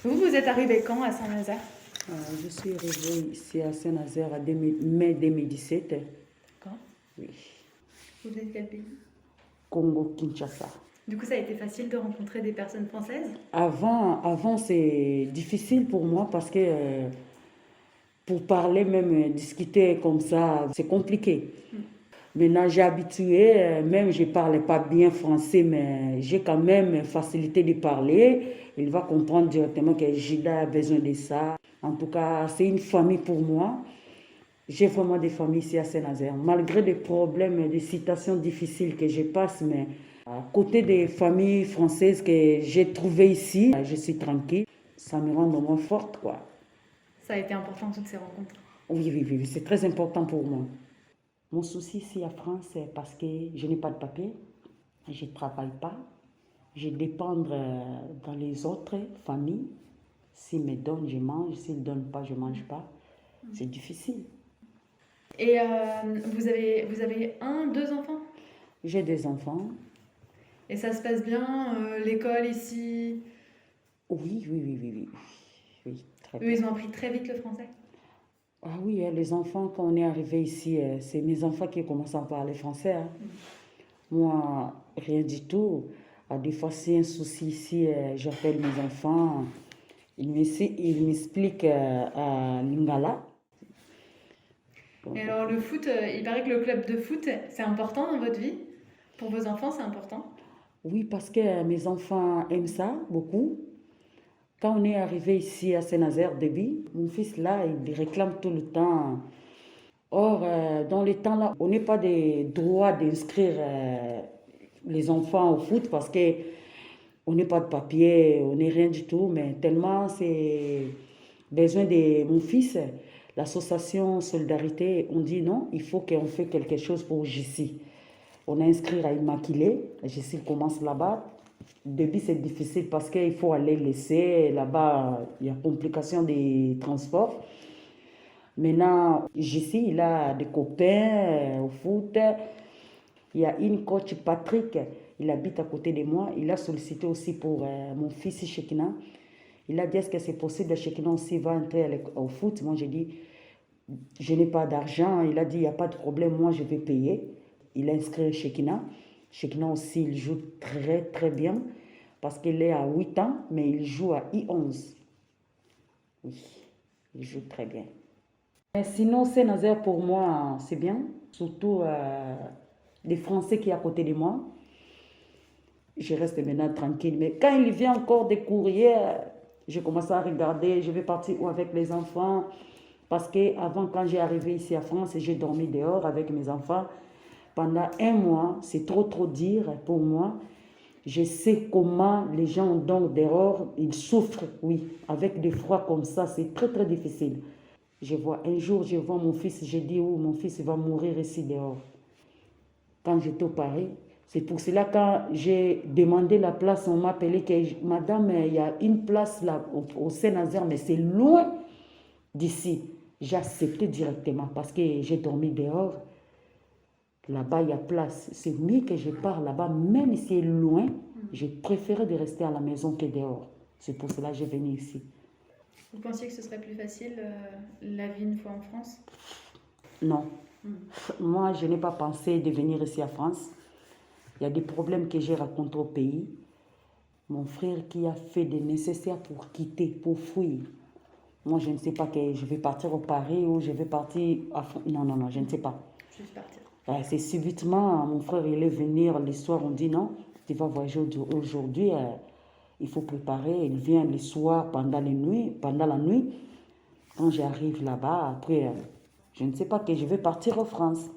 Vous êtes arrivé quand à Saint-Nazaire? Je suis arrivée ici à Saint-Nazaire en mai 2017. D'accord. Oui. Vous venez de quel pays? Congo-Kinshasa. Du coup, ça a été facile de rencontrer des personnes françaises? Avant c'est difficile pour moi parce que pour parler, même discuter comme ça, c'est compliqué. Maintenant, j'ai habitué, même je ne parlais pas bien français, mais j'ai quand même facilité de parler. Il va comprendre directement que Gilda a besoin de ça. En tout cas, c'est une famille pour moi. J'ai vraiment des familles ici à Saint-Nazaire. Malgré des problèmes, des situations difficiles que je passe, mais à côté des familles françaises que j'ai trouvées ici, je suis tranquille. Ça me rend vraiment forte, quoi. Ça a été important toutes ces rencontres. Oui, c'est très important pour moi. Mon souci ici en France, c'est parce que je n'ai pas de papier, je ne travaille pas, je dépends dans les autres familles. S'ils me donnent, je mange, s'ils ne donnent pas, je ne mange pas. C'est difficile. Et vous avez deux enfants? J'ai des enfants. Et ça se passe bien, l'école ici? Oui, très Eux, bien. ils ont appris très vite le français? Ah oui, les enfants, quand on est arrivé ici, c'est mes enfants qui commencent à parler français. Moi, rien du tout. Des fois, c'est un souci ici, j'appelle mes enfants. Ils m'expliquent à Lingala. Et alors le foot, il paraît que le club de foot, c'est important dans votre vie? Pour vos enfants, c'est important? Oui, parce que mes enfants aiment ça beaucoup. Quand on est arrivé ici à Saint-Nazaire, début, mon fils là, il réclame tout le temps. Or, dans les temps là, on n'a pas de droit d'inscrire les enfants au foot parce que on n'est pas de papier, on n'est rien du tout, mais tellement c'est besoin de mon fils, l'association Solidarité, on dit non, il faut qu'on fasse quelque chose pour Jessie. On a inscrit à Immaculée, Jessie commence là-bas. Au début, c'est difficile parce qu'il faut aller laisser là-bas, il y a complication des transports. Maintenant, Jessie, il a des copains au foot. Il y a une coach, Patrick, il habite à côté de moi. Il a sollicité aussi pour mon fils Shekina. Il a dit est-ce que c'est possible, Shekina aussi va entrer au foot. Moi, j'ai dit, je n'ai pas d'argent. Il a dit, il n'y a pas de problème, moi, je vais payer. Il a inscrit Shekina. Shekina aussi, il joue très, très bien parce qu'il est à 8 ans, mais il joue à I11. Oui, il joue très bien. Mais sinon, Saint-Nazaire, pour moi, c'est bien. Surtout les Français qui sont à côté de moi. Je reste maintenant tranquille. Mais quand il vient encore des courriers, je commence à regarder, je vais partir où avec les enfants. Parce qu'avant, quand j'ai arrivé ici à France, j'ai dormi dehors avec mes enfants. Pendant un mois, c'est trop dire pour moi. Je sais comment les gens donc dehors, ils souffrent, oui. Avec des froids comme ça, c'est très très difficile. Un jour, je vois mon fils, j'ai dit, oh, mon fils va mourir ici dehors. Quand j'étais au Paris, c'est pour cela quand j'ai demandé la place, on m'a appelé que madame, il y a une place là au Saint-Nazaire, mais c'est loin d'ici. J'ai accepté directement parce que j'ai dormi dehors. Là-bas, il y a place. C'est mieux que je pars là-bas, même si c'est loin. J'ai préféré de rester à la maison que dehors. C'est pour cela que j'ai venu ici. Vous pensiez que ce serait plus facile, la vie une fois en France? Non. Moi, je n'ai pas pensé de venir ici à France. Il y a des problèmes que j'ai rencontrés au pays. Mon frère qui a fait des nécessaires pour quitter, pour fuir. Moi, je ne sais pas que je vais partir au Paris ou je vais partir à France. Non, je ne sais pas. Juste partir. C'est subitement, mon frère, il est venu le soir, on dit non, tu vas voyager aujourd'hui, il faut préparer. Il vient le soir pendant la nuit. Quand j'arrive là-bas, après, je ne sais pas que je vais partir en France.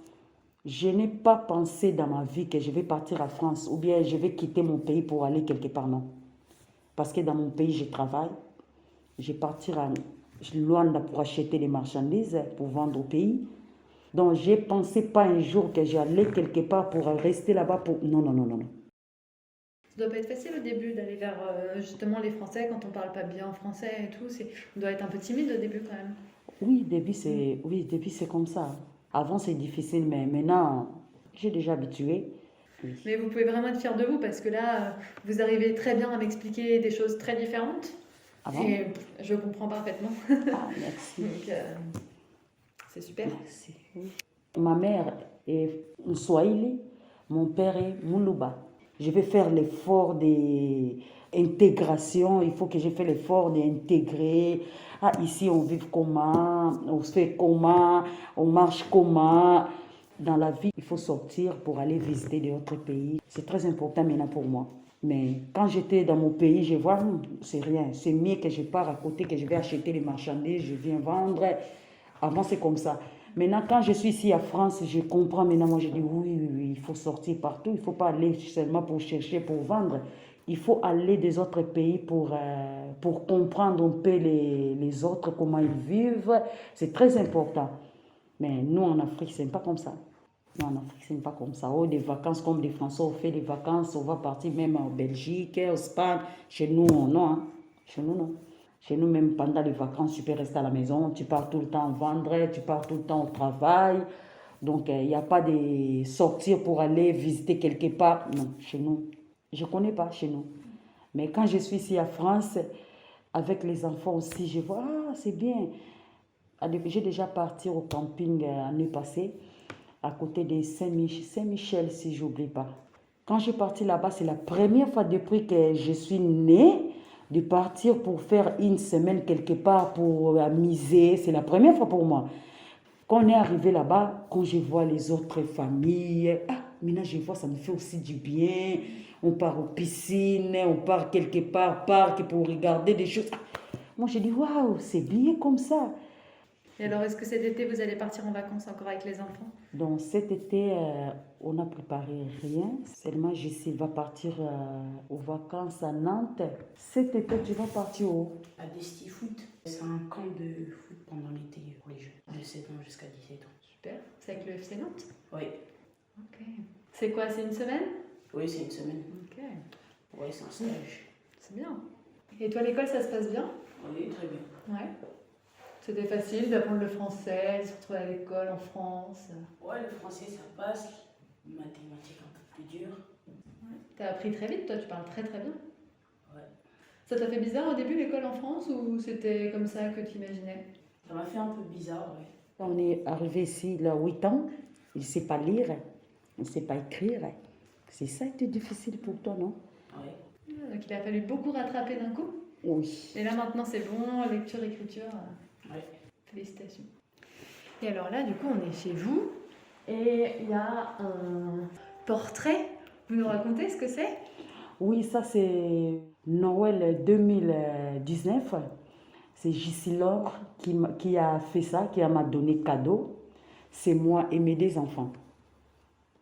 Je n'ai pas pensé dans ma vie que je vais partir en France ou bien je vais quitter mon pays pour aller quelque part, non. Parce que dans mon pays, je travaille. Je vais partir à Luanda pour acheter des marchandises, pour vendre au pays. Donc, je ne pensais pas un jour que j'allais quelque part pour rester là-bas pour... Non. Ça doit pas être facile au début d'aller vers justement les Français quand on parle pas bien français et tout. On doit être un peu timide au début quand même. Oui, début c'est comme ça. Avant, c'est difficile, mais maintenant, j'ai déjà habitué. Oui. Mais vous pouvez vraiment être fier de vous parce que là, vous arrivez très bien à m'expliquer des choses très différentes. Ah bon? Et je comprends parfaitement. Ah, merci. Donc, c'est super. Merci. Oui. Ma mère est Swahili, mon père est Muluba. Je vais faire l'effort d'intégration. Il faut que je fasse l'effort d'intégrer. Ah, ici, on vit comment? On se fait comment? On marche comment? Dans la vie, il faut sortir pour aller visiter d'autres pays. C'est très important maintenant pour moi. Mais quand j'étais dans mon pays, je vois, c'est rien. C'est mieux que je pars à côté, que je vais acheter les marchandises, je viens vendre. Avant, c'est comme ça. Maintenant, quand je suis ici à France, je comprends. Maintenant, moi, je dis oui, oui, oui, il faut sortir partout. Il ne faut pas aller seulement pour chercher, pour vendre. Il faut aller des autres pays pour comprendre un peu les autres, comment ils vivent. C'est très important. Mais nous, en Afrique, ce n'est pas comme ça. Nous, en Afrique, ce n'est pas comme ça. Oh, des vacances comme des Français, on fait des vacances, on va partir même en Belgique, en Espagne. Chez nous, non. Hein. Chez nous, non. Chez nous, même pendant les vacances, tu peux rester à la maison, tu pars tout le temps vendre, tu pars tout le temps au travail. Donc, il n'y a pas de sortir pour aller visiter quelque part. Non, chez nous. Je ne connais pas chez nous. Mais quand je suis ici à France, avec les enfants aussi, je vois, ah, c'est bien. J'ai déjà parti au camping l'année passée, à côté de Saint-Michel, si je n'oublie pas. Quand je suis partie là-bas, c'est la première fois depuis que je suis née de partir pour faire une semaine quelque part pour amuser. C'est la première fois pour moi. Quand on est arrivé là-bas, quand je vois les autres familles, ah, maintenant je vois, ça me fait aussi du bien. On part aux piscines, on part quelque part, parc pour regarder des choses. Ah, moi, je dis, waouh, c'est bien comme ça. Et alors, est-ce que cet été, vous allez partir en vacances encore avec les enfants? Donc cet été, on n'a préparé rien. Seulement, Jessie va partir aux vacances à Nantes. Cet été, tu vas partir où? À Desti Foot. C'est un camp de foot pendant l'été pour les jeunes, de 7 ans jusqu'à 17 ans. Super. C'est avec le FC Nantes? Oui. Ok. C'est quoi? C'est une semaine? Oui, c'est une semaine. Ok. Oui, c'est un stage. C'est bien. Et toi, l'école, ça se passe bien? Oui, très bien. Ouais. C'était facile d'apprendre le français, de se retrouver à l'école en France. Ouais, le français, ça passe. Mathématiques, un peu plus dur. Ouais. T'as appris très vite, toi, tu parles très très bien. Ouais. Ça t'a fait bizarre au début l'école en France ou c'était comme ça que tu imaginais? Ça m'a fait un peu bizarre, oui. Quand on est arrivé ici, il a 8 ans, il ne sait pas lire, il ne sait pas écrire. C'est ça qui était difficile pour toi, non? Oui. Donc il a fallu beaucoup rattraper d'un coup. Oui. Et là maintenant c'est bon, lecture, écriture. Oui. Félicitations. Et alors là, du coup, on est chez vous et il y a un portrait. Vous nous racontez ce que c'est? Oui, ça c'est Noël 2019. C'est Jessie Laure qui a fait ça, qui m'a donné cadeau. C'est moi et mes 2 enfants.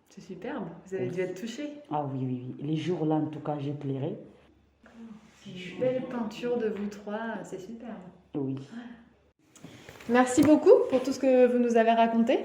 C'est superbe. Vous avez Oui. dû être touchés. Ah oui, oui, oui. Les jours-là, en tout cas, j'ai pleuré. Une belle peinture de vous trois, c'est superbe. Oui. Merci beaucoup pour tout ce que vous nous avez raconté.